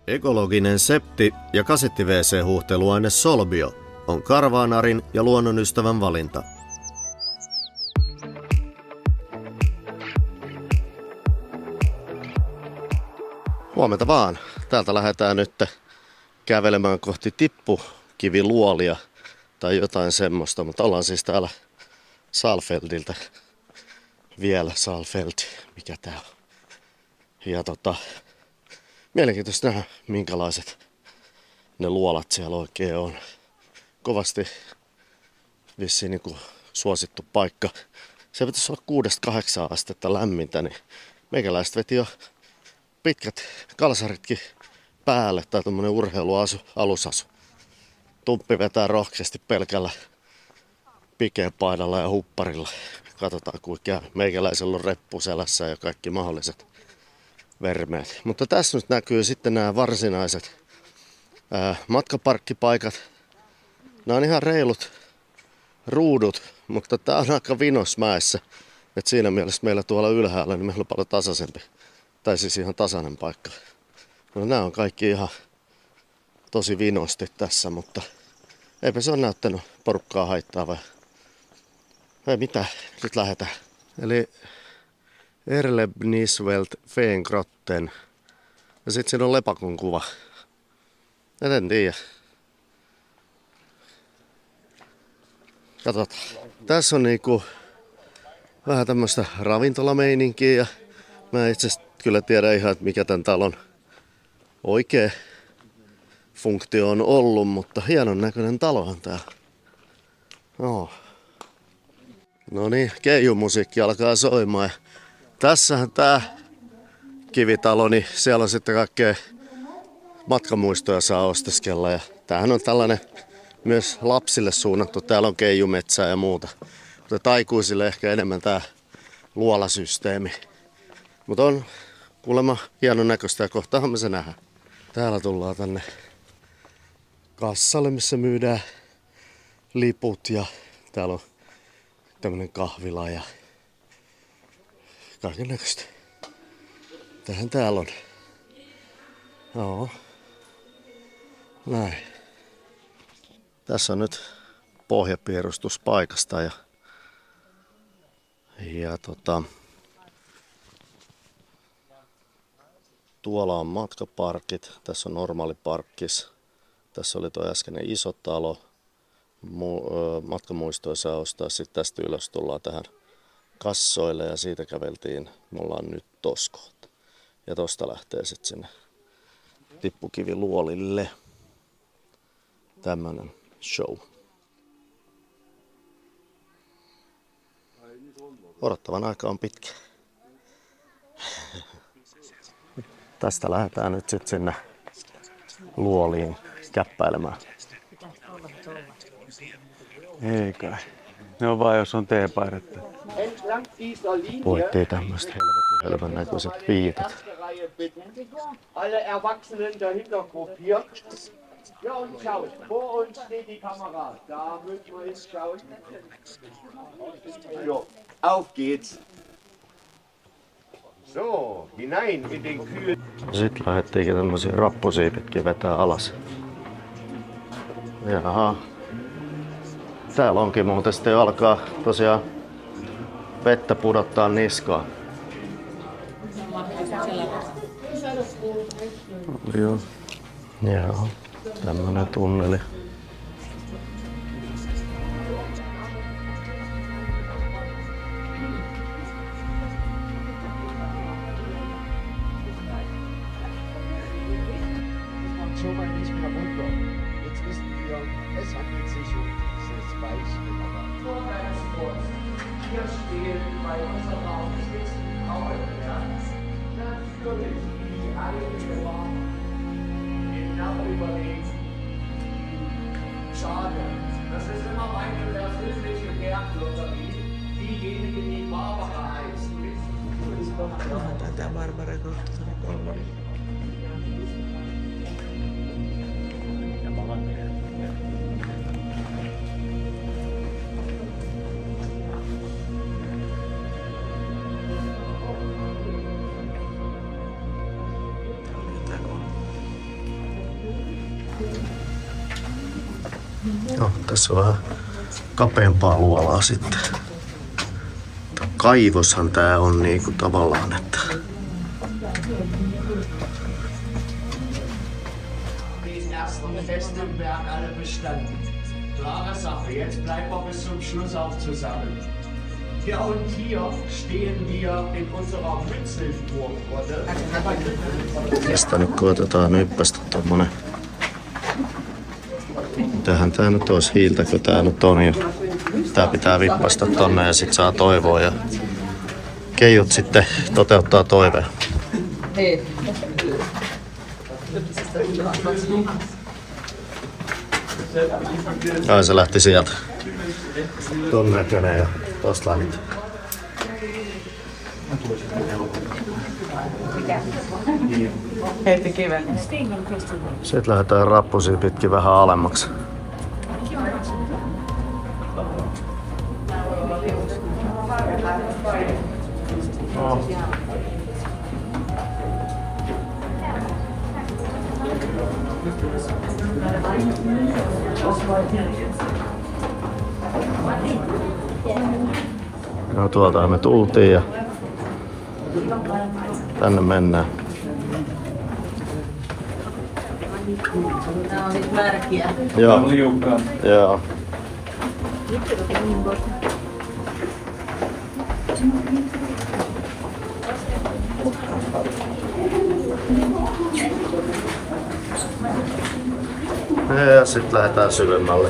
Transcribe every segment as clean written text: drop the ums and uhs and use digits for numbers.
Ekologinen septi- ja kasetti-WC-huuhteluaine Solbio on karvaanarin ja luonnonystävän valinta. Huomenta vaan. Täältä lähdetään nyt kävelemään kohti tippukiviluolia tai jotain semmoista, mutta ollaan siis täällä Saalfeldiltä. Vielä Saalfeld, mikä tää on. Ja mielenkiintoista nähdä, minkälaiset ne luolat siellä oikein on. Kovasti vissiin niinku suosittu paikka. Se pitäisi olla 6-8 astetta lämmintä, niin meikäläiset veti jo pitkät kalsaritkin päälle tai tommonen urheilualusasu. Tumppi vetää rohkeasti pelkällä pikepaidalla ja hupparilla. Katsotaan kuinka käy. Meikäläisellä on reppu selässä ja kaikki mahdolliset vermeet. Mutta tässä nyt näkyy sitten nämä varsinaiset matkaparkkipaikat. Nämä on ihan reilut ruudut, mutta tää on aika vinosmäessä. Et siinä mielessä meillä tuolla ylhäällä niin meillä on paljon tasaisempi. Tai siis ihan tasainen paikka. No, nämä on kaikki ihan tosi vinosti tässä, mutta eipä se ole näyttänyt porukkaa haittaa vai? Ei mitään, nyt lähdetään. Eli Erlebniswelt Feengrotten. Ja sit siinä on lepakon kuva. En tiedä. Katsotaan. Tässä on niinku vähän tämmöstä ravintolameininkiä ja mä itse kyllä tiedä ihan, että mikä tän talon oikea funktio on ollut, mutta hienon näköinen talohan tää. No niin, keijumusiikki alkaa soimaan. Ja tässähän tää kivitalo, niin siellä on sitten kaikkea matkamuistoja saa osteskella. Ja tämähän on tällainen myös lapsille suunnattu. Täällä on keijumetsää ja muuta. Mutta aikuisille ehkä enemmän tää luolasysteemi. Mutta on kuulemma hienon näköistä ja kohtahan me se nähdään. Täällä tullaan tänne kassalle, missä myydään liput ja täällä on tämmönen kahvila ja kaiken näköistä. Tähän täällä on. Joo. Näin. Tässä on nyt pohjapiirustus paikasta ja tuolla on matkaparkit, tässä on normaali parkkis. Tässä oli tuo äskeinen iso talo. Matkamuistoja saa ostaa. Sitten tästä ylös tullaan tähän kassoille ja siitä käveltiin. Me ollaan nyt tossa kohta. Ja tosta lähtee sitten sinne tippukiviluolille. Tämmönen show. Odottavan aika on pitkä. Tästä lähdetään nyt sitten sinne luoliin käppäilemään. Ei kai. Ne on vaan jos on teepaidetta. Voittei tämmöistä helvetin hölmön näköiset viitat. Alle Erwachsenen dahinter gruppiert. Ja, und schaut, vor uns steht die Kamera. Da müssen wir jetzt schauen. Jo, auf geht's. So, hinein in den Kühl. Sitten lähdettiinkin tämmöisiä rappusiipitkin vetää alas. Jaha. Täällä onkin muuten sitten jo alkaa tosiaan vettä pudottaa niskaan. Joo. Joo, tämmönen tunneli. Schon mal nicht mehr runter. Jetzt wissen wir, es handelt sich um dieses Weichspinnerrad. Hier stehen bei unserer aufgeschlitzten Mauer, natürlich die eigene Wahl. Genau überlegt. Schade. Das ist immer meine persönliche Kernlotterie. Diejenigen, die Barbara heißt. Tätä Barbara Grotta kolmonen. No, tässä on vähän kapeampaa luolaa sitten. Kaivoshan tää on niinku tavallaan, että... Den ersten festen Berg alle bestanden. Klare Sache, jetzt bleiben wir bis zum Schluss auch zusammen. Ja, und hier stehen wir in unserer Mützelburggrotte. Tästä nyt koetetaan nyppästä tommonen... Mitähän tää nyt olisi hiiltäkö tää nyt on jo. Tää pitää vippasta tonne ja sit saa toivoa ja keijut sitten toteuttaa toiveen. Ai se lähti sieltä. Ton näköinen ja tosta lähti. Heitti kiven. Sitten lähdetään rappusia pitkin vähän alemmaksi. No tuolta me tultiin ja tänne mennään. Tää on sit märkiä. Joo. Joo. Ja sit lähdetään syvemmälle.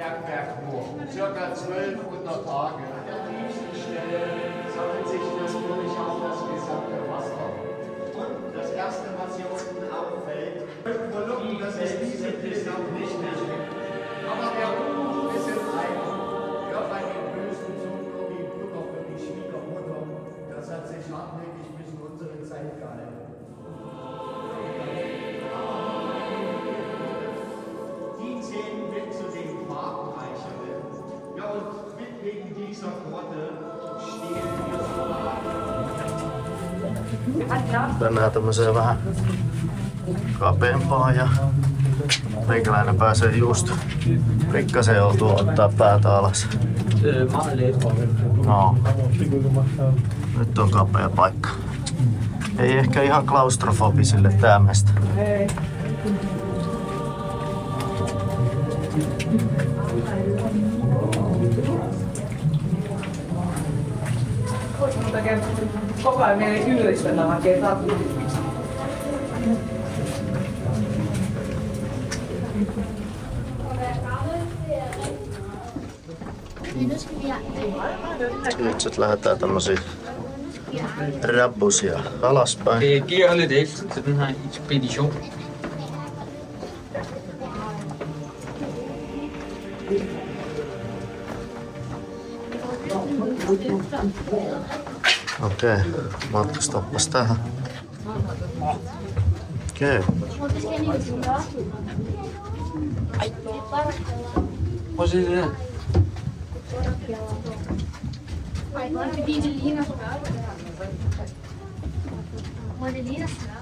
Bergwerk circa 1200 Tage. An der tiefsten Stelle sammelt sich natürlich auch das gesamte Wasser. Und das erste, was hier unten auffällt, das ist diese ist noch nicht mehr. Aber der Ruhm ist im Eimer. Ja, bei dem bösen Zug nur die Mutter für die Schwiegermutter. Das hat sich hartnäckig bis in unsere Zeit gehalten. Die zählen mit zu den Farbenreicheren. Ja, und mit wegen dieser Grotte stehen wir so da. Mennään tämmöiseen vähän kapeampaan ja meikäläinen pääsee just pikkasen joutuu ottaa päätä alas. No. Nyt on kapea paikka. Ei ehkä ihan klaustrofobisille tää mesta. Koko ajan mieli yhdistellä hakee tattua. Nyt sit lähdetään tämmösiä rabbusia alaspäin. Det giver lidt ekstra til den her ekspedition. Okei, matka stoppas tähän. Okei. Prøv at se det der. Fordi det ligner smør. Må det ligner smør?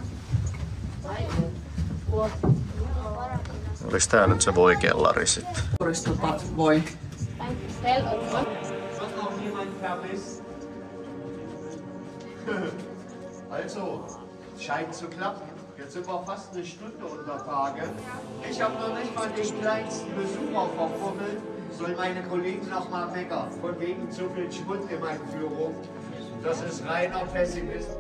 Olis tää nyt se voikellari sitten? Voi. Wird noch niemand vermisst? Also, scheint zu klappen. Jetzt sind wir fast eine Stunde unter Tage. Ich habe noch nicht mal den kleinsten Besucher verfummelt. Soll meine Kollegen noch mal meckern. Von wegen zu viel Schmutz in meiner Führung. Das ist reiner Pessimismus.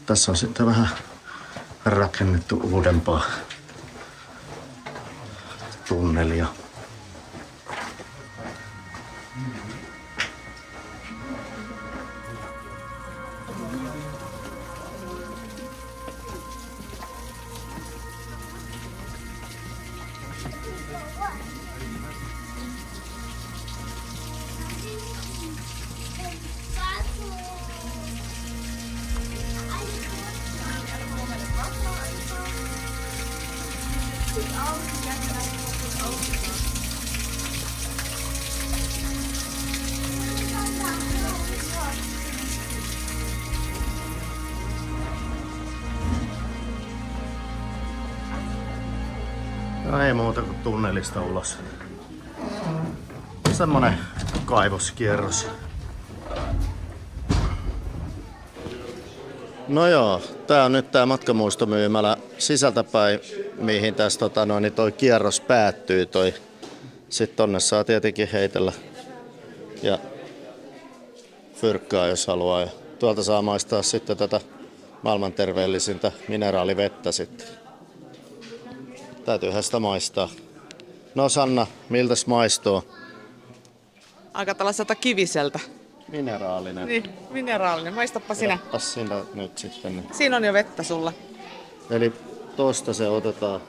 Tässä on sitten vähän rakennettu uudempaa tunnelia. No ei muuta kuin tunnelista ulos. Semmonen kaivoskierros. No joo, tää on nyt tää matkamuistomyymälä sisältäpäin, mihin tässä toi kierros päättyy. Sitten tonne saa tietenkin heitellä ja fyrkkaa jos haluaa. Ja tuolta saa maistaa sitten tätä maailman terveellisintä mineraalivettä sitten. Täytyyhän sitä maistaa. No Sanna, miltäs maistuu? Aika tällaiselta kiviseltä. Mineraalinen. Niin, mineraalinen. Maistappa sinä. Ottas sinä nyt sitten. Siinä on jo vettä sulla. Eli tosta se otetaan.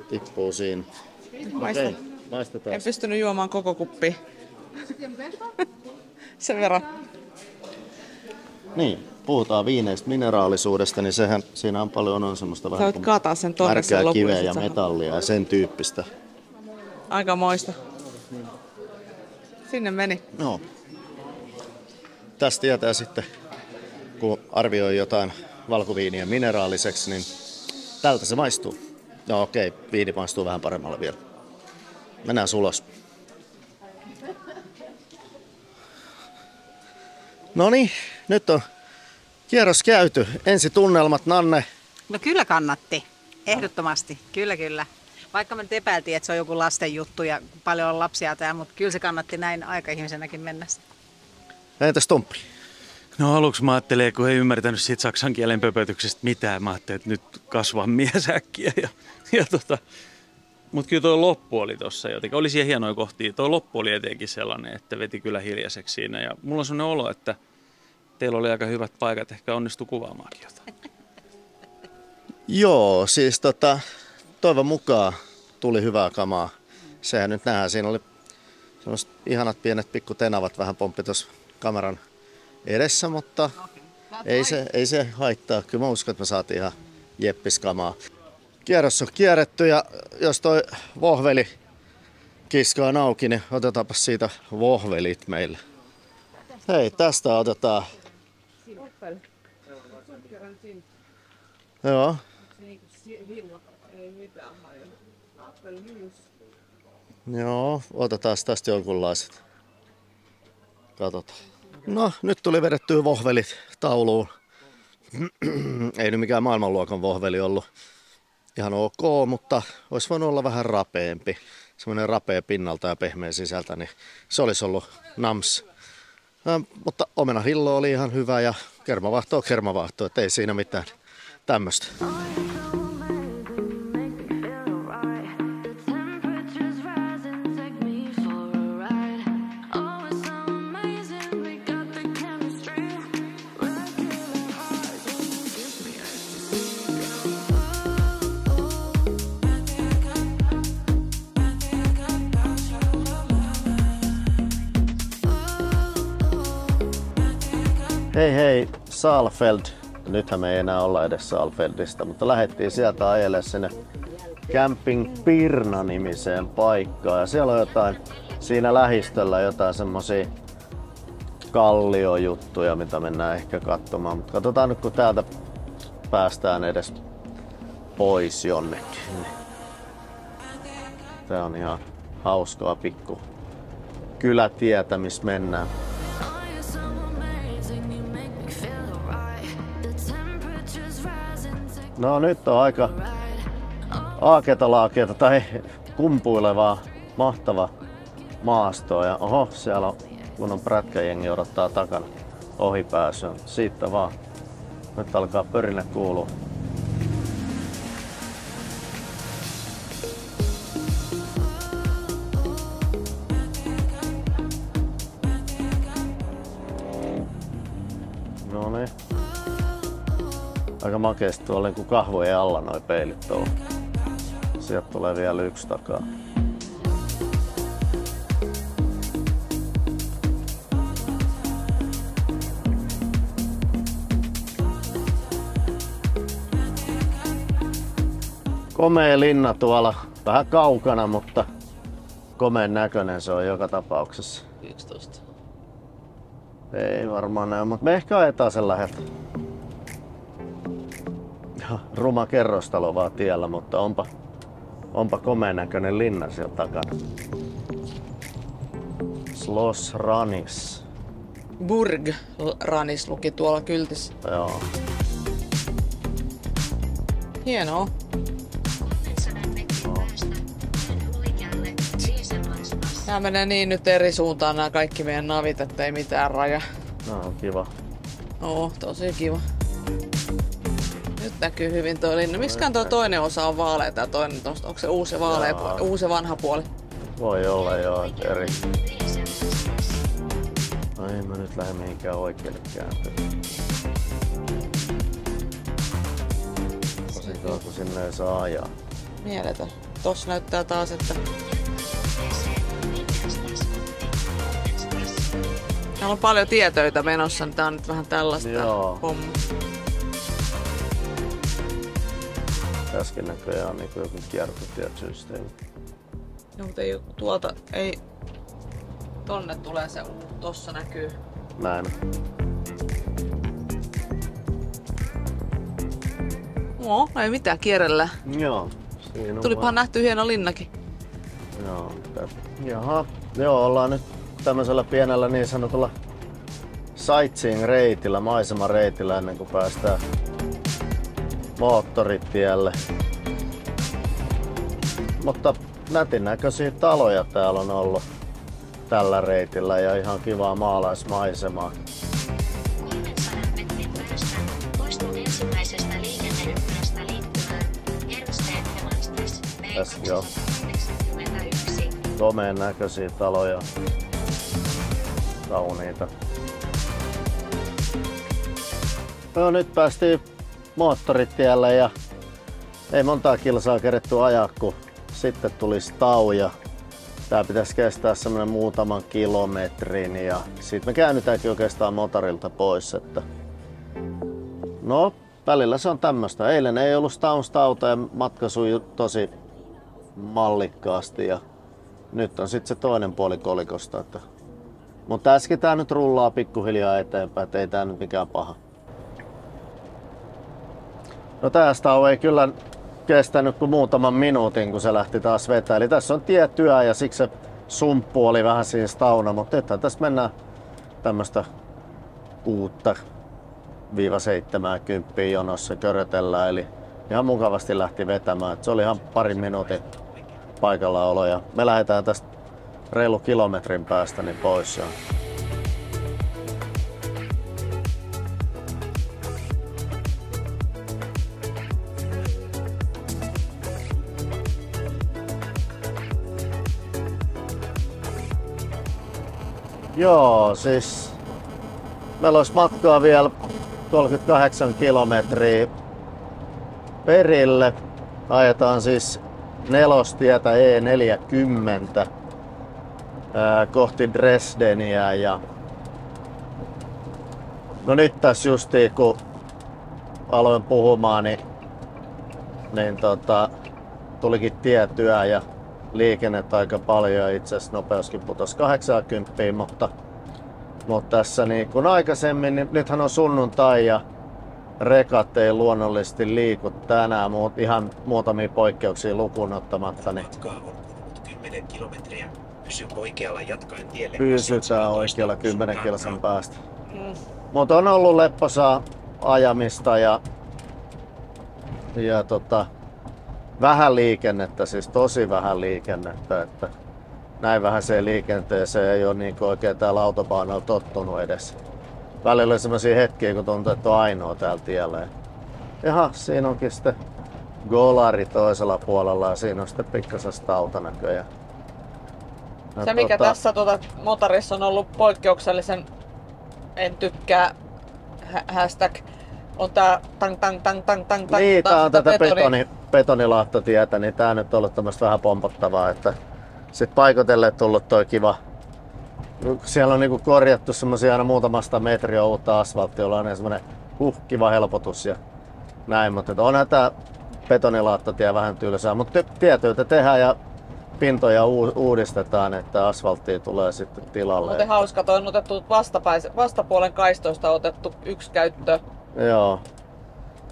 Tippuu siinä. Maista. Okei, maistetaan. En pystynyt juomaan koko kuppia. Sen verran. Niin, puhutaan viineistä mineraalisuudesta, niin sehän siinä on paljon semmoista vähän voit kaataa sen tonne märkää sen lopun, kiveä sit ja sä- metallia ja sen tyyppistä. Aika moista. Sinne meni. Joo. Tästä tietää sitten, kun arvioi jotain valkoviiniä mineraaliseksi, niin tältä se maistuu. No okei, viini maistuu vähän paremmalle vielä. Mennään ulos. Noniin, nyt on kierros käyty. Ensi tunnelmat, Nanne. No kyllä kannatti. Ehdottomasti. Kyllä, kyllä. Vaikka me nyt epäiltiin, että se on joku lasten juttu ja paljon on lapsia täällä, mutta kyllä se kannatti näin aikaihmisenäkin mennä. Entäs Tomppi? No aluksi mä ajattelin, kun ei ymmärtänyt siitä saksan kielen pöpötyksestä mitään, mä ajattelin, että nyt kasvaa mies äkkiä. Mutta kyllä tuo loppu oli tossa jotenkin. Oli siellä hienoja kohtia. Tuo loppu oli etenkin sellainen, että veti kyllä hiljaiseksi siinä. Ja mulla on sellainen olo, että teillä oli aika hyvät paikat. Ehkä onnistui kuvaamaankin jotain. Joo, siis toivon mukaan tuli hyvää kamaa. Sehän nyt nähdään, siinä oli semmoiset ihanat pienet pikkutenavat vähän pomppi tuossa kameran edessä, mutta ei se haittaa. Kyllä mä uskon, että me saatiin ihan jeppiskamaa. Kierros on kierretty ja jos toi vohveli kiska on auki, niin otetaanpa siitä vohvelit meille. Hei, tästä otetaan. Joo. Joo, otetaan tästä jonkunlaiset. Katsotaan. No, nyt tuli vedettyä vohvelit tauluun. Ei nyt mikään maailmanluokan vohveli ollut. Ihan ok, mutta olisi voinut olla vähän rapeampi. Semmoinen rapea pinnalta ja pehmeä sisältä, niin se olisi ollut nams. Mutta omenahillo oli ihan hyvä ja kermavaahto on kermavaahto, että ei siinä mitään tämmöistä. Hei, Saalfeld. Nythän me ei enää olla edes Saalfeldista, mutta lähdettiin sieltä ajelemaan sinne Camping Pirna-nimiseen paikkaan. Ja siellä on jotain, siinä lähistöllä jotain semmosia kalliojuttuja, mitä mennään ehkä katsomaan. Mutta katsotaan nyt, kun täältä päästään edes pois jonnekin. Tää on ihan hauskaa pikku kylätietä, missä mennään. No nyt on aika aakeeta laakeeta tai kumpuilevaa, mahtava maastoa. Ja oho, siellä on kunnon prätkäjengi odottaa takana. ohipääsy on. Siitä vaan. Nyt alkaa pörinä kuulua. Noniin. Aika makeesti tuolla kuin kahvojen alla noi peilit tuolla. Sieltä tulee vielä yksi takaa. Komea linna tuolla, vähän kaukana, mutta komeen näköinen se on joka tapauksessa. 11. Ei varmaan näy, mutta me ehkä ajetaan sen läheltä. Ruma kerrostalo vaan tiellä, mutta onpa komeen näköinen linna siellä takana. Schloss Ranis. Burg Ranis luki tuolla kyltissä. Joo. Hienoa. Tää menee niin nyt eri suuntaan nämä kaikki meidän navit, että ei mitään raja. No on kiva. Oo, tosi kiva. Nyt näkyy hyvin toi linna. Miskään tuo toinen osa on vaalea tää toinen tosta? Onko se uusi ja vaalea puoli, uusi ja vanha puoli? Voi olla joo, eri. No ei mä nyt lähde mihinkään oikealle kääntyä. Varsinkaan kun sinne ei saa ajaa. Mieletön. Tossa näyttää taas, että täällä on paljon tietöitä menossa, niin tää on nyt vähän tällaista hommaa. Tässäkin näköjään on niinku joku kiertotiesysteemi. No, mutta ei, tuolta ei. Tonne tulee se, tossa näkyy. Näin. No, ei mitään, kierrellä. Joo. Tulipahan nähty hieno linnakin. Joo. Jaha. Joo, ollaan nyt tämmöisellä pienellä niin sanotulla sightseeing-reitillä, maisemareitillä ennen kuin päästään moottoritielle. Mutta nätin näköisiä taloja täällä on ollut tällä reitillä ja ihan kivaa maalaismaisemaa. 300 metrin päästä poistun ensimmäisestä liikenneympyrästä liittymään Järvesteettemanstris B281. Komeen näköisiä taloja. Kauniita. No, nyt päästiin moottoritielle ja ei montaa kilsaa keretty ajaa, kun sitten tulisi tauja. Tää pitäisi kestää semmonen muutaman kilometrin ja sit me käännytäänkin oikeastaan motorilta pois. Että no, välillä se on tämmöstä. Eilen ei ollut stausta ja matka sujui tosi mallikkaasti ja nyt on sitten se toinen puoli kolikosta. Mutta äsken tää nyt rullaa pikkuhiljaa eteenpäin, et ei tää nyt mikään paha. No tää stau ei kyllä kestänyt kuin muutaman minuutin, kun se lähti taas vetää. Eli tässä on tietyö ja siksi se sumppu oli vähän siinä stauna, mutta nythän tässä mennään tämmöstä 6-70 jonossa körötellään. Eli ihan mukavasti lähti vetämään. Et se oli ihan parin minuutin paikallaolo ja me lähdetään tästä reilu kilometrin päästä niin pois. Joo, siis meillä olisi matkaa vielä 38 kilometriä perille. Ajetaan siis nelostietä E40 kohti Dresdeniä ja no nyt tässä justiin kun aloin puhumaan, niin tulikin tietyö ja liikennettä aika paljon ja itse asiassa nopeuskin putosi 80, mutta tässä niin kuin aikaisemmin, niin nythän on sunnuntai ja rekat ei luonnollisesti liiku tänään, ihan muutamia poikkeuksia lukuun ottamatta. Niin matkaa on kulunut 10 kilometriä. Pysy oikealla jatkaen tielle. Pysytään oikealla 10 kilsan päästä. Mutta on ollut lepposaa ajamista ja vähän liikennettä, siis tosi vähän liikennettä, että näin vähäiseen liikenteeseen ei ole niin oikein täällä autobaanalla tottunut edes. välillä oli sellaisia hetkiä, kun tuntuu, että on ainoa täällä tiellä. Jaha, siinä onkin sitten golari toisella puolella ja siinä on sitten pikkasen stauta näköjään. Se mikä tässä motorissa on ollut poikkeuksellisen en tykkää hashtag on tää tang tang tang tang tang tang. Niin, tää on tätä betonilahtatietä, niin tää nyt on ollut tämmöstä vähän pompottavaa, että sit paikotelle tullut toi kiva. Siellä on niinku korjattu semmosia aina muutamasta metriä uutta asfalttia, jolla on semmonen kiva helpotus ja näin, mutta onhan tää betonilahtatie vähän tylsää, mutta tietyiltä tehdään ja pintoja uudistetaan, että asfalttia tulee sitten tilalle. Muuten hauska, toi on otettu vastapuolen kaistoista otettu yksi käyttö. Joo.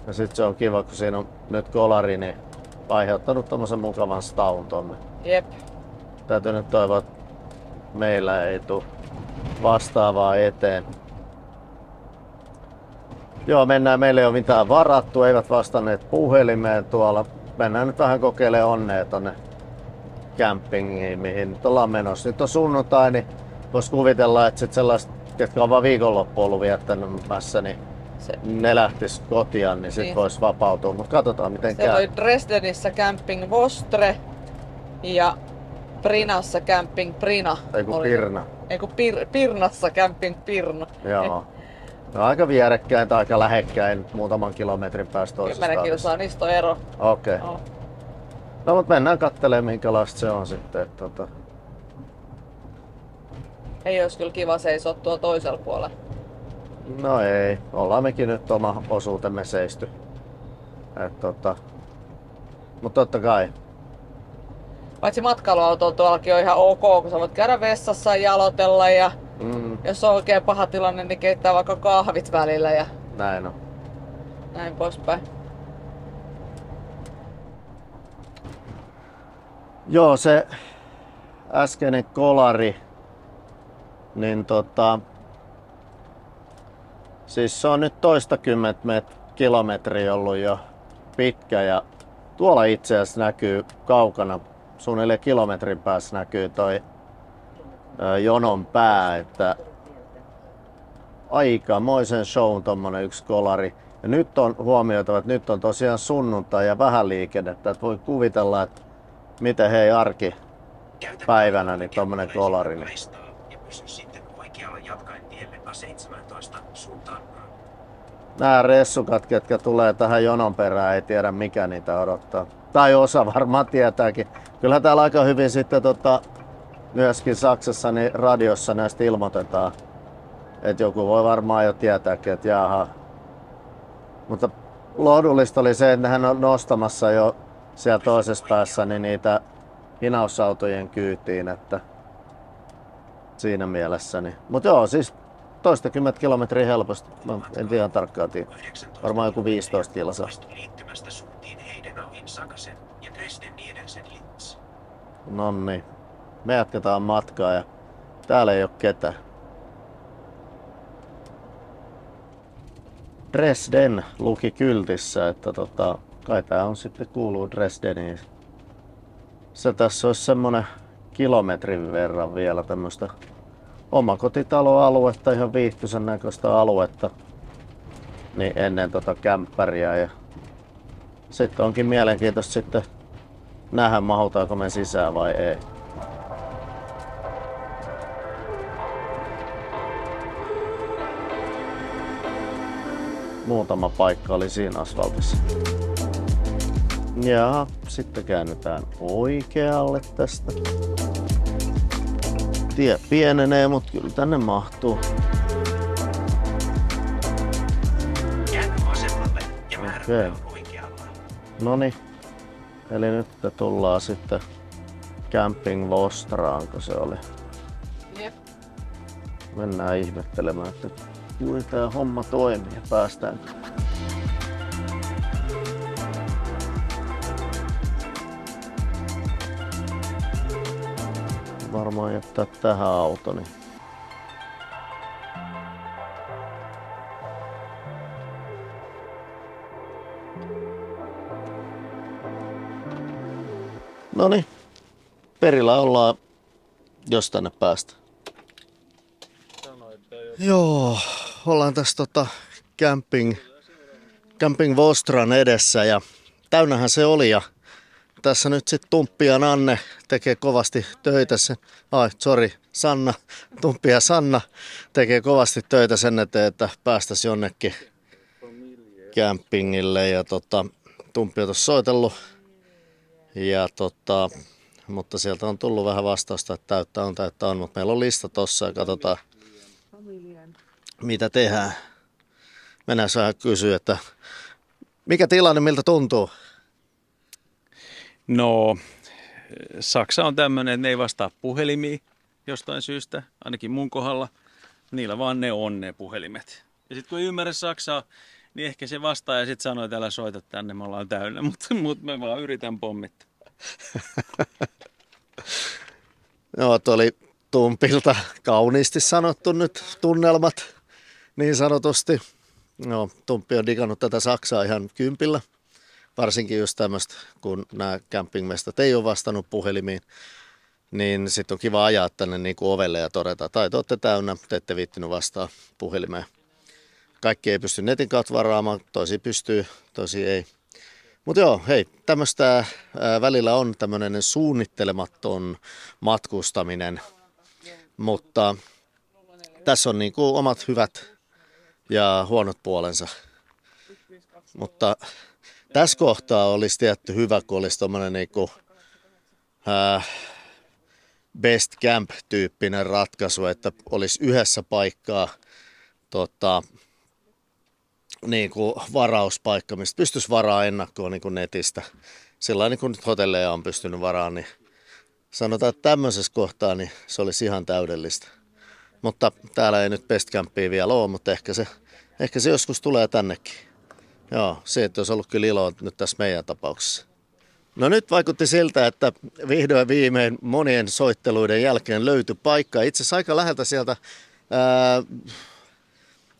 Ja sit se on kiva, kun siinä on nyt kolari, niin aiheuttanut tommosen mukavan staun tonne. Jep. Täytyy nyt toivoa, että meillä ei tule vastaavaa eteen. Joo, mennään. Meillä ei ole mitään varattu, eivät vastanneet puhelimeen tuolla. Mennään nyt vähän kokeilemaan onnea tonne campingiin, mihin nyt ollaan menossa. Nyt on sunnuntai, niin vois kuvitella, että sit sellaiset, jotka on vaan viikonloppu ollut viettämässä, niin ne lähtis kotiin, niin sit vois vapautua. Mut katsotaan miten käy. Siellä oli Dresdenissä Camping Vostre ja Prinassa Camping Prina. Eiku Pirna. Eiku Pirnassa Camping Pirna. Joo. No, aika vierekkäin tai aika lähekkäin, muutaman kilometrin päästä toisesta. 10 kilsaa, niistä on ero. Okei. Okay. No mut mennään kattelemaan minkälaista se on sitten. Ei olisi kyllä kiva seisoa tuolla toisella puolella. No ei, ollaan mekin nyt oma osuutemme seisty. Mut totta kai. Paitsi matkailuautolla tuollakin on ihan ok, kun sä voit käydä vessassa ja jalotella ja jos on oikein paha tilanne, niin keittää vaikka kahvit välillä ja näin on. Näin poispäin. Joo, se äskeinen kolari, niin siis se on nyt toistakymmentä kilometriä ollut jo pitkä ja tuolla itse asiassa näkyy kaukana, suunnilleen kilometrin päässä näkyy toi jonon pää, että aikamoisen shown tommonen yksi kolari. Ja nyt on huomioitava, että nyt on tosiaan sunnuntai ja vähän liikennettä, että voi kuvitella, että miten hei arkipäivänä niin tommonen kolari. Ja pysy sitten oikealla jatkaen tielle A17 suuntaan. Nää ressukat, ketkä tulee tähän jonon perään, ei tiedä mikä niitä odottaa. Tai osa varmaan tietääkin. Kyllähän täällä aika hyvin sitten myöskin Saksassa niin radiossa näistä ilmoitetaan. Et joku voi varmaan jo tietääkin, että jaha. Mutta lohdullista oli se, että nehän on nostamassa jo siellä toisessa päässä niin niitä hinausautojen kyytiin, että siinä mielessä. Mutta joo, siis toistakymmentä kilometriä helposti. Mä en ihan tarkkaan tiedä. Varmaan joku 15 kilsaa. Liittymästä suuntiin Heidenauhin Sakasen ja Dresden Niedensen Linz. Nonni. Me jatketaan matkaa ja täällä ei oo ketään. Dresden luki kyltissä, että kai tää on sitten kuuluu Dresdeniin. Se tässä olisi semmonen kilometrin verran vielä tämmöstä omakotitaloaluetta, ihan viihtyisen näköistä aluetta. Niin ennen kämppäriä ja sitten onkin mielenkiintoista sitten nähdä mahutaanko me sisään vai ei. Muutama paikka oli siinä asfaltissa. Ja sitten käännytään oikealle tästä. Tie pienenee, mutta kyllä tänne mahtuu. Käänny vasemmalle ja määrä on oikealla. Noniin. Eli nyt tullaan sitten Camping Vostraan, kun se oli. Jep. Mennään ihmettelemään, että kuinka tää homma toimii ja päästään. Varmaan jättää tähän autoni. Noniin, perillä ollaan, jos tänne päästään. Joo, ollaan tässä Camping Vostran edessä ja täynnähän se oli ja tässä nyt sitten Tumppi ja Nanne tekee kovasti töitä Sanna. Tumppi ja Sanna tekee kovasti töitä sen eteen, että päästäisiin jonnekin campingille ja Tumppi on tuossa soitellut ja mutta sieltä on tullut vähän vastausta, että täyttä on, mutta meillä on lista tossa ja katsotaan mitä tehdään. Mennään saa kysyä, että mikä tilanne, miltä tuntuu? No, Saksa on tämmöinen, että ne ei vastaa puhelimiin jostain syystä, ainakin mun kohdalla. Niillä vaan ne on ne puhelimet. Ja sitten kun ei ymmärrä saksaa, niin ehkä se vastaa ja sitten sanoo, että älä soita tänne, me ollaan täynnä, mutta me vaan yritän pommittaa. Joo, tuo oli Tumpilta kauniisti sanottu nyt tunnelmat niin sanotusti. No, Tumppi on digannut tätä Saksaa ihan kympillä. Varsinkin just tämmöistä, kun nämä campingmestat ei ole vastannut puhelimiin, niin sitten on kiva ajaa tänne niin kuin ovelle ja todeta, tai te olette täynnä, te ette viittinyt vastaa puhelimeen. Kaikki ei pysty netin kautta varaamaan, tosi pystyy, tosi ei. Mutta joo, hei, tämmöistä välillä on tämmöinen suunnittelematon matkustaminen, mutta tässä on niin kuin omat hyvät ja huonot puolensa. Mutta tässä kohtaa olisi tietty hyvä, kun olisi tommoinen niinku, best camp-tyyppinen ratkaisu, että olisi yhdessä paikkaa niinku varauspaikka, mistä pystyisi varaamaan ennakkoon niinku netistä. Sillain niin kuin nyt hotelleja on pystynyt varaamaan, niin sanotaan, että tämmöisessä kohtaa niin se olisi ihan täydellistä. Mutta täällä ei nyt best campia vielä ole, mutta ehkä se joskus tulee tännekin. Joo, se että olisi ollut kyllä ilo nyt tässä meidän tapauksessa. No nyt vaikutti siltä, että vihdoin viimein monien soitteluiden jälkeen löytyi paikka. Itse asiassa aika läheltä sieltä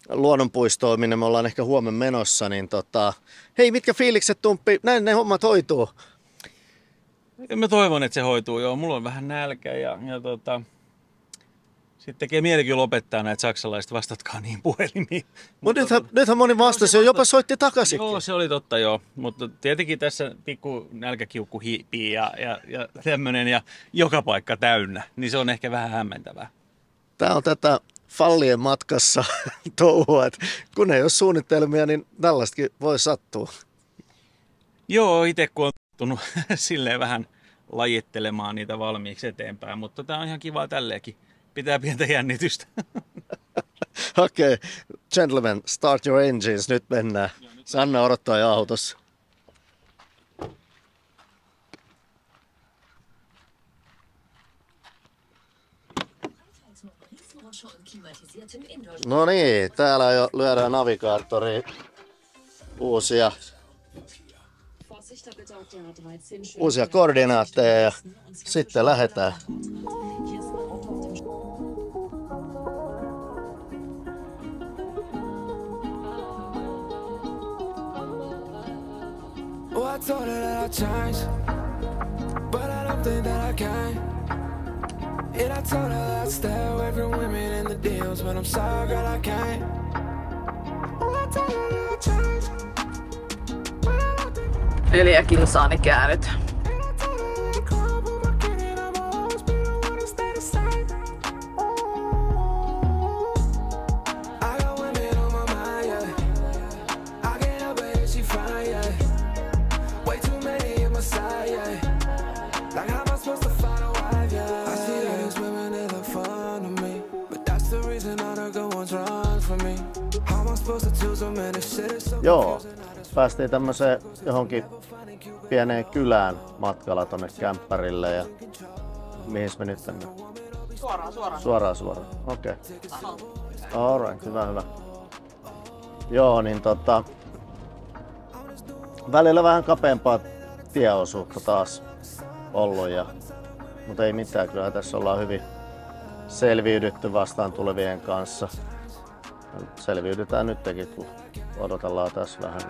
luonnonpuistoon, minne me ollaan ehkä huomenna menossa. Niin hei, mitkä fiilikset, Tumppi? Näin ne hommat hoituu. Mä toivon, että se hoituu. Joo, mulla on vähän nälkä ja sitten tekee mielikin lopettaa näitä saksalaiset, vastatkaa niin puhelimiin. Mutta nythän moni vastasi jo, jopa soitti takaisin. Joo, se oli totta joo, mutta tietenkin tässä pikku nälkäkiukku hiipii ja tämmöinen ja joka paikka täynnä, niin se on ehkä vähän hämmentävää. Tämä on tätä fallien matkassa touhua, että kun ei ole suunnitelmia, niin tällaistakin voi sattua. Joo, itse kun on tottunut silleen vähän lajittelemaan niitä valmiiksi eteenpäin, mutta tämä on ihan kivaa tälleenkin. Pitää pientä jännitystä. Okei, gentlemen, start your engines, nyt mennään. Sanna odottaa jo autossa. No niin, täällä jo lyödään navigaattoriin uusia koordinaatteja ja sitten lähdetään. I told her that I'd change, but I don't think that I can. And I told her that I'd stay away from women in the deals, but I'm sorry, girl, I can't. I told her that I'd change, but I don't think 4 kilsaani käynyt. Joo, päästiin tämmöiseen johonkin pieneen kylään matkalla tonne kämppärille ja mihin me nyt mennään? Suoraan. Okei. Alright, hyvä. Joo, niin välillä vähän kapeampaa tieosuutta taas ollut mutta ei mitään, kyllä tässä ollaan hyvin selviydytty vastaan tulevien kanssa. Selviydytään nytkin, kun odotellaan tässä vähän.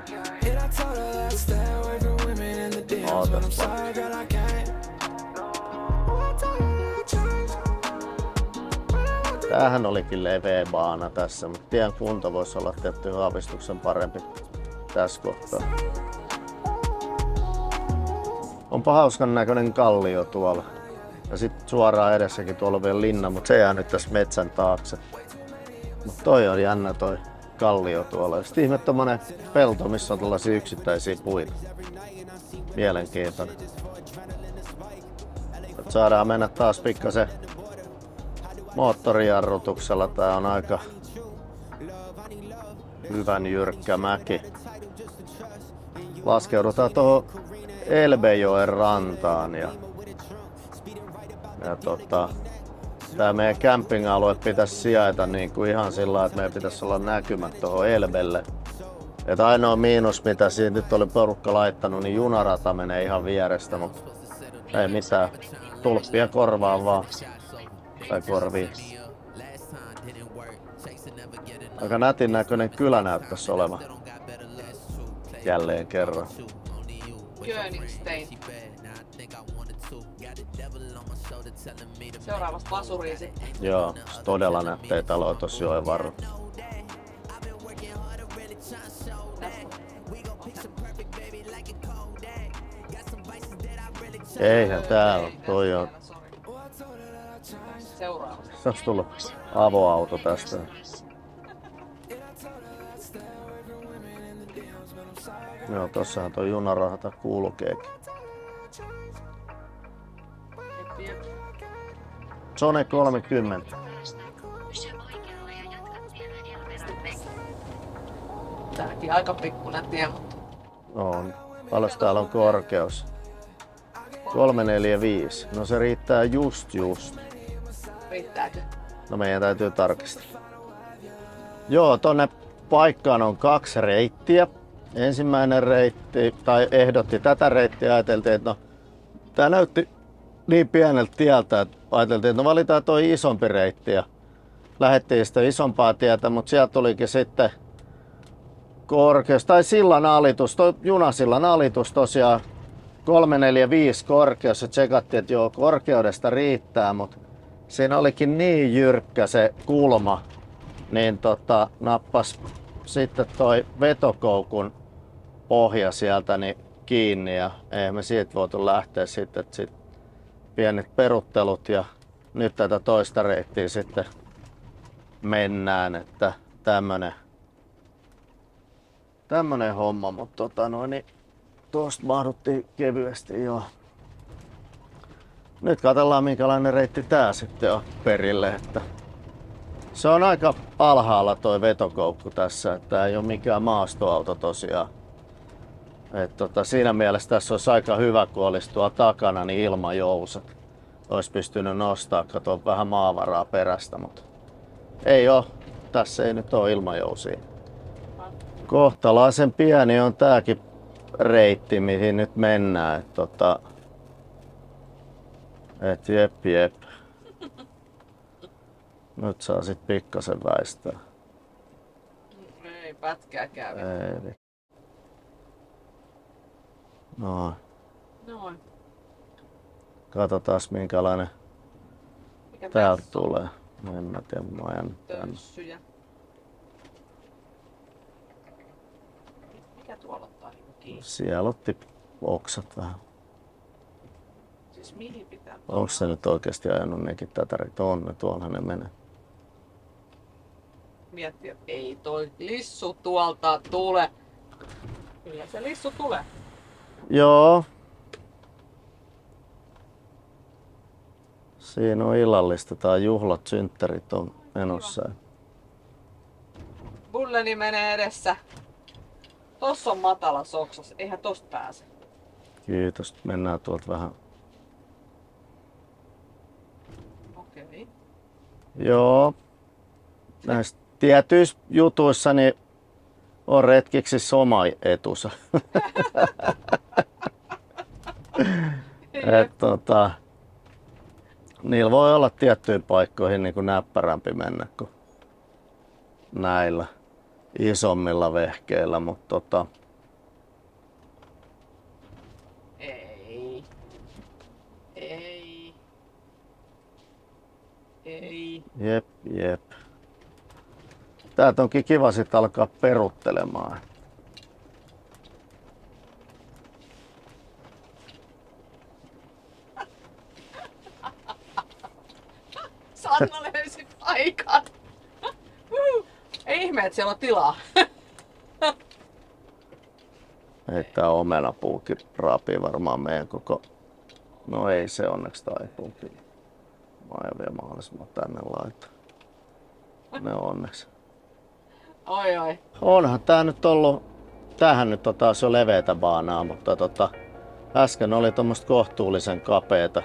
Ootas vaan. Tämähän olikin leveä baana tässä, mutta tien kunto voisi olla tietty aavistuksen parempi tässä kohtaa. Onpa hauskan näköinen kallio tuolla. Ja sitten suoraan edessäkin tuolla on vielä linna, mutta se jää nyt tässä metsän taakse. Mutta toi on jännä toi kallio tuolla. Ja sitten ihme tommonen pelto, missä on tällaisia yksittäisiä puita. Mielenkiintoinen. Nyt saadaan mennä taas pikkasen moottorijarrutuksella. Tää on aika hyvän jyrkkä mäki. Laskeudutaan tuohon Elbejoen rantaan ja tää meidän camping-alue pitäisi sijaita niin kuin ihan sillä, että meidän pitäisi olla näkymät tuohon Elbelle. Että ainoa miinus mitä siinä nyt oli porukka laittanut, niin junarata menee ihan vierestä, mutta ei mitään. Tulppia korvaan vaan. Tai korviin. Aika nätin näköinen kylä näyttäisi olevan. Jälleen kerran. Königstein. Seuraavassa pasuriisi. Joo, todella nättejä taloja tossa joen varrella. Eihän täällä, toi on. Seuraavassa. Onks tullut avoauto tästä? Joo, tossahan toi junarata kulkeekin. Zone 30. Tääkin aika pikkuinen tie, mutta... On. Paljon täällä on korkeus? 345. No se riittää just. Riittääkö? No meidän täytyy tarkistaa. Joo, tonne paikkaan on 2 reittiä. Ensimmäinen reitti, tai ehdotti tätä reittiä, ajateltiin, että no, tää näytti niin pieneltä tieltä, että ajateltiin, että no valitaan toi isompi reitti ja lähdettiin sitä isompaa tietä, mutta sieltä tulikin sitten korkeus, tai sillan alitus, toi junasillan alitus tosiaan 345 korkeus ja tsekattiin, että joo, korkeudesta riittää, mutta siinä olikin niin jyrkkä se kulma, niin nappas sitten toi vetokoukun pohja sieltä niin kiinni ja eihän me siitä voitu lähteä sitten, että sit pienet peruttelut ja nyt tätä toista reittiä sitten mennään, että tämmönen homma, mutta niin tuosta mahduttiin kevyesti jo. Nyt katsellaan minkälainen reitti tää sitten on perille, että se on aika alhaalla toi vetokoukku tässä, että ei ole mikään maastoauto tosiaan. Siinä mielessä tässä olisi aika hyvä, kun olisi tuolla takana niin ilmajousat. Olisi pystynyt nostaa, katsoa vähän maavaraa perästä, mutta ei ole. Tässä ei nyt ole ilmajousia. Kohtalaisen pieni on tääkin reitti, mihin nyt mennään. Jep. Nyt saa sit pikkasen väistää. Ei pätkää käy. Ei. Noin. Katsotaan minkälainen täältä tulee. En mä tiedä, mä ajan Tönssyjä. Mikä tuolla ottaa kiinni? Siellä otti oksat vähän. Siis mihin pitää? Onko se nyt oikeasti ajanut nekin tätä reittiä? On ne, tuollahan ne menee. Miettii, että ei toi lissu tuolta tule. Kyllä se lissu tulee. Joo. Siinä on illallista tai juhlat, synttärit on menossa. Bulleni menee edessä. Tossa on matala soksas, eihän tosta pääse. Kiitos, mennään tuolta vähän. Okei. Joo. Näissä tietyissä jutuissa niin on retkiksi oma etusa. Niillä voi olla tiettyihin paikkoihin niin kuin näppärämpi mennä kuin näillä isommilla vehkeillä, mutta Ei. Jep. Täältä onkin kiva sit alkaa peruttelemaan. Sanna löysi paikat. Ei ihme, että siellä on tilaa. Ei tää omenapuukin raapii varmaan meidän koko... No ei se onneksi taipuukin. Mä aion vielä mahdollisimman tänne laittaa. Ne onneksi. Oi. Onhan tää nyt ollut... Tämähän nyt on taas jo leveätä baanaa, mutta äsken oli tommoista kohtuullisen kapeeta.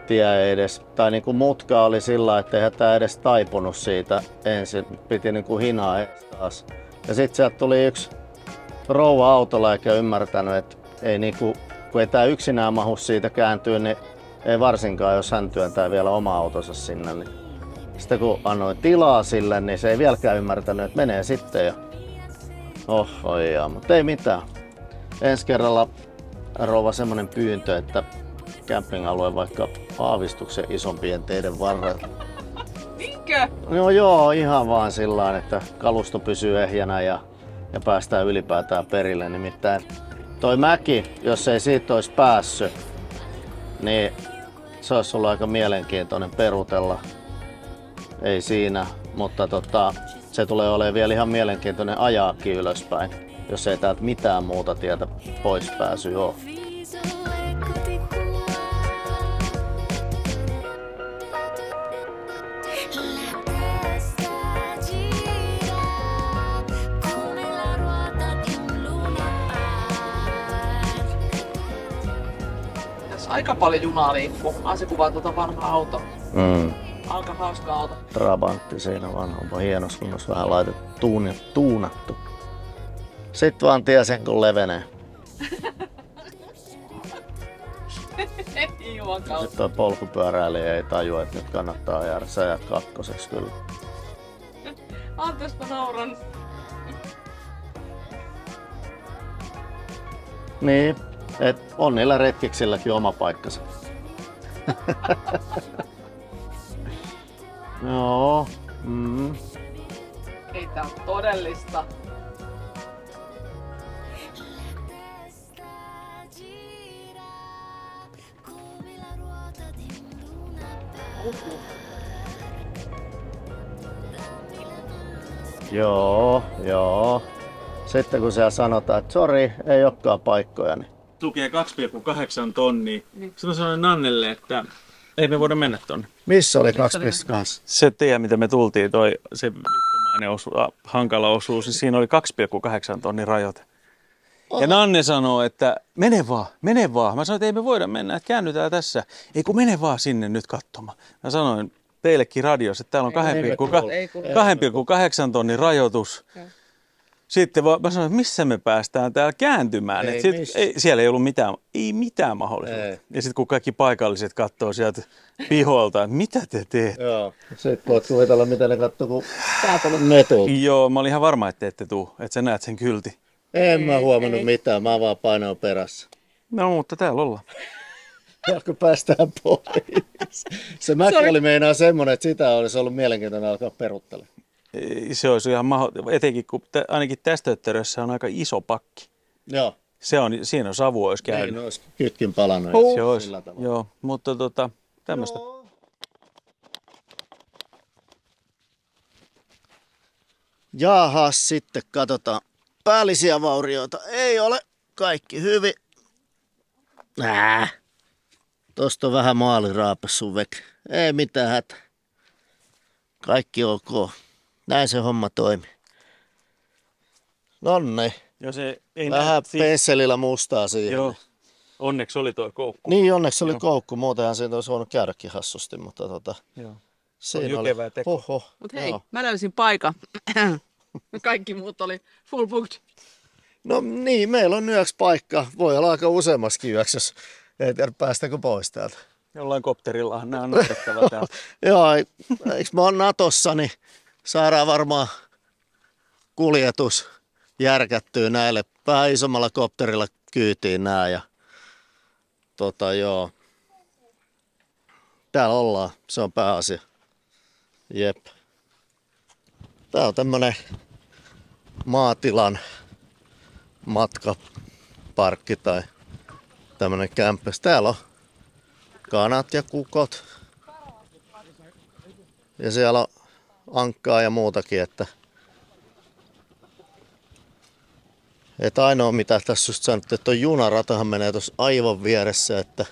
Tie ei edes, tai niinku mutka oli sillä, että eihän tää edes taipunut siitä ensin. Piti niinku hinaa edes taas. Ja sit sieltä tuli yksi rouva autolla eikä ymmärtänyt, että ei niinku, kun ei tää yksinään mahu siitä kääntyä, niin ei varsinkaan, jos hän työntää vielä oma autonsa sinne. Niin sitten kun annoin tilaa sille, niin se ei vieläkään ymmärtänyt, että menee sitten. Ja... mutta ei mitään. Ensi kerralla rouva semmonen pyyntö, että camping-alue vaikka aavistuksen isompien teiden varrella. Niinkö? No joo, ihan vaan sillain, että kalusto pysyy ehjänä ja päästään ylipäätään perille. Nimittäin toi mäki, jos ei siitä olisi päässyt, niin se olisi ollut aika mielenkiintoinen perutella. Ei siinä, mutta se tulee olemaan vielä ihan mielenkiintoinen ajaakin ylöspäin, jos ei täältä mitään muuta tietä pois pääsy ole. Aika paljon junaa liikkuu. Se kuvaa tuota vanhaa autoa. Aika hauska auto. Trabantti siinä vanha, onpa hienos kunnossa vähän laitettu, tuunattu. Sitten vaan tie sen kun levenee. Sitten toi polkupyöräilijä ei tajua, että nyt kannattaa ajaa. Sä jäät kakkoseksi kyllä. Anteeksi, mä nauran. Niin, et on niillä retkiksilläkin oma paikkansa. Joo. Ei tää on todellista. Joo. Sitten kun siellä sanotaan, että sori, ei olekaan paikkoja, niin... Lukee 2,8 tonnia. Sitten mä sanoin Nannelle, että ei me voida mennä tonne. Missä oli 2,8? Se tie, mitä me tultiin, se hankala osuus, niin siinä oli 2,8 tonnin rajoite. Ja Nanne sanoo, että mene vaan. Mä sanoin, että ei me voida mennä, että käännytään tässä. Ei kun mene vaan sinne nyt katsomaan. Mä sanoin teillekin radiossa, että täällä on 2,8 tonnin rajoitus. Sitten mä sanoin, että missä me päästään täällä kääntymään. Siellä ei ollut mitään mahdollisuutta. Ja sitten kun kaikki paikalliset katsoo sieltä piholta, että mitä te teette? Joo. Sitten voit kuvitella, miten ne katsoo, kun ne tuu. Joo, mä olin ihan varma, että ette tuu, että sä näet sen kylti. En mä huomannut mitään, mä vaan painoin perässä. No, mutta täällä ollaan. Ja kun päästään pois. Se mäki oli meinaa semmonen, että sitä olisi ollut mielenkiintoinen alkaa peruttelemaan. Se olisi ihan etenkin kun ainakin tästä yhteydessä on aika iso pakki. Joo. Siinä on savu olisi käynyt. Niin, olisi kytkin palannut. Se olisi, joo, mutta tämmöistä. Jahas, sitten katsotaan. Päällisiä vaurioita ei ole. Kaikki hyvin. Tosta on vähän maaliraapessu vek. Ei mitään hätä. Kaikki ok. Näin se homma toimii. Nonni. Vähän pensselillä mustaa siihen. Joo. Onneksi oli tuo koukku. Niin, onneksi oli koukku. Muutenhan siitä olisi voinut käydäkin hassusti, mutta Joo. siinä oli. Mut hei, mä löysin paikan. Kaikki muut oli full booked. No niin, meillä on yöksi paikka. Voi olla aika useammaskin yöksi, jos ei tiedä päästäkö pois täältä. Jollain kopterillahan nämä on otettava täältä. Joo, eikö mä oon Natossa, niin saadaan varmaan kuljetus järkättyä näille vähän isommalla kopterilla kyytiin nää. Ja joo. Täällä ollaan, se on pääasia. Jep. Tää on tämmönen maatilan matkaparkki tai tämmönen kämppä. Täällä on kanat ja kukot. Ja siellä on ankkaa ja muutakin, että ainoa mitä tässä just sanottiin, että on junaratahan menee tuossa aivan vieressä, että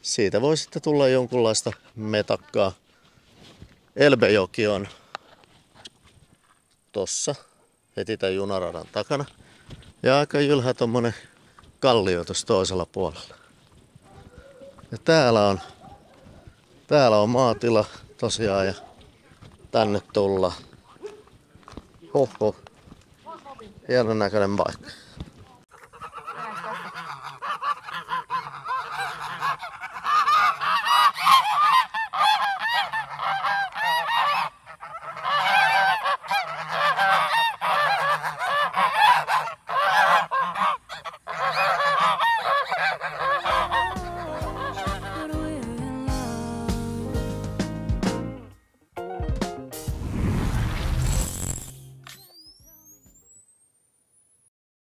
siitä voi sitten tulla jonkunlaista metakkaa. Elbejoki on tossa heti tämän junaradan takana. Ja aika jylhä tommonen kallio tuossa toisella puolella. Ja täällä on maatila tosiaan ja tänne tullaan. Hoho. Hienon näköinen paikka.